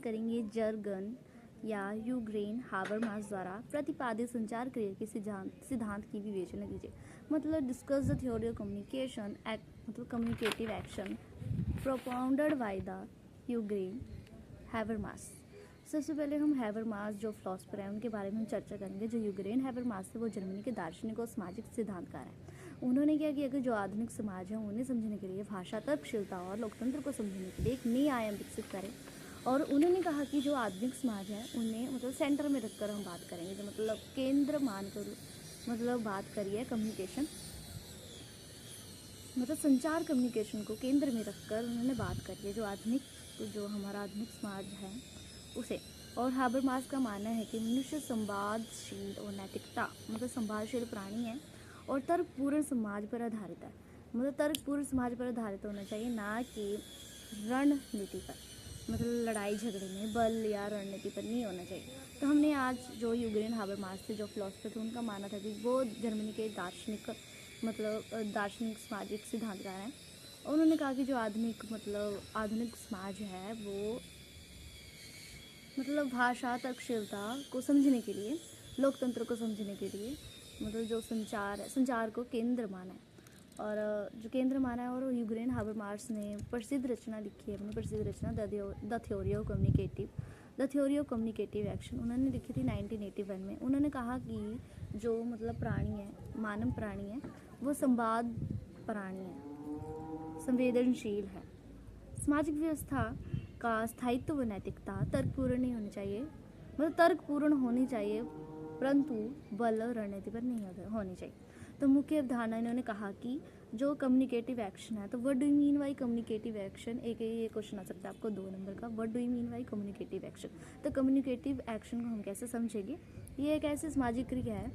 करेंगे जर्गन या यूग्रेन हाबरमास द्वारा प्रतिपादित संचार क्रिया के सिद्धांत की विवेचना कीजिए। मतलब discuss the theory of communication मतलब communicative action propounded by the Jürgen Habermas. सबसे पहले हम हैबरमास जो फिलोसफर है उनके बारे में हम चर्चा करेंगे। जो यूग्रेन हैबरमास थे वो जर्मनी के दार्शनिक और सामाजिक सिद्धांतकार हैं। उन्होंने क्या किया कि जो आधुनिक समाज है उन्हें समझने के लिए भाषा, तर्कशीलता और लोकतंत्र को समझने के लिए एक नई आयाम विकसित करें। और उन्होंने कहा कि जो आधुनिक समाज है उन्हें मतलब सेंटर में रखकर हम बात करेंगे, जो मतलब केंद्र मानकर मतलब बात करिए कम्युनिकेशन, मतलब संचार कम्युनिकेशन को केंद्र में रखकर उन्होंने बात करी है। जो हमारा आधुनिक समाज है उसे। और हाबरमास का मानना है कि मनुष्य संवादशील और नैतिकता मतलब संवादशील प्राणी है और तर्कपूर्ण समाज पर आधारित है। मतलब तर्कपूर्ण समाज पर आधारित होना चाहिए, ना कि रणनीति पर, मतलब लड़ाई झगड़े में बल या रणनीति पर नहीं होना चाहिए। तो हमने आज जो यूग्रेन हाबरमास थे जो फिलोसफर थे उनका मानना था कि वो जर्मनी के दार्शनिक सामाजिक सिद्धांतकार हैं। और उन्होंने कहा कि जो आधुनिक समाज है वो मतलब भाषा, तर्कशीलता को समझने के लिए, लोकतंत्र को समझने के लिए मतलब जो संचार को केंद्र माना है और जो केंद्र माना है। और यूग्रेन हाबरमास ने प्रसिद्ध रचना लिखी है, अपनी प्रसिद्ध रचना the theory of communicative action उन्होंने लिखी थी 1981 में। उन्होंने कहा कि जो मतलब प्राणी है, मानव प्राणी है, वो संवाद प्राणी है, संवेदनशील है। सामाजिक व्यवस्था का स्थायित्व व नैतिकता तर्कपूर्ण नहीं होनी चाहिए, मतलब तर्कपूर्ण होनी चाहिए परंतु बल रणनीति पर नहीं होनी चाहिए। तो मुख्य अवधारणा इन्होंने कहा कि जो कम्युनिकेटिव एक्शन है, तो what do you mean by communicative action, एक ये क्वेश्चन आ सकता है आपको 2 नंबर का, what do you mean by communicative action. तो कम्युनिकेटिव एक्शन को हम कैसे समझेंगे, ये एक ऐसी सामाजिक क्रिया है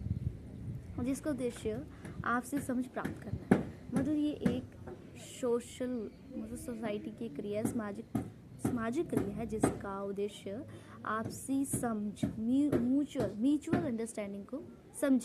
जिसका उद्देश्य आपसी समझ प्राप्त करना है। मतलब ये एक सोशल मतलब सोसाइटी की क्रिया, सामाजिक क्रिया है जिसका उद्देश्य आपसी समझ, म्यूचुअल अंडरस्टैंडिंग को समझना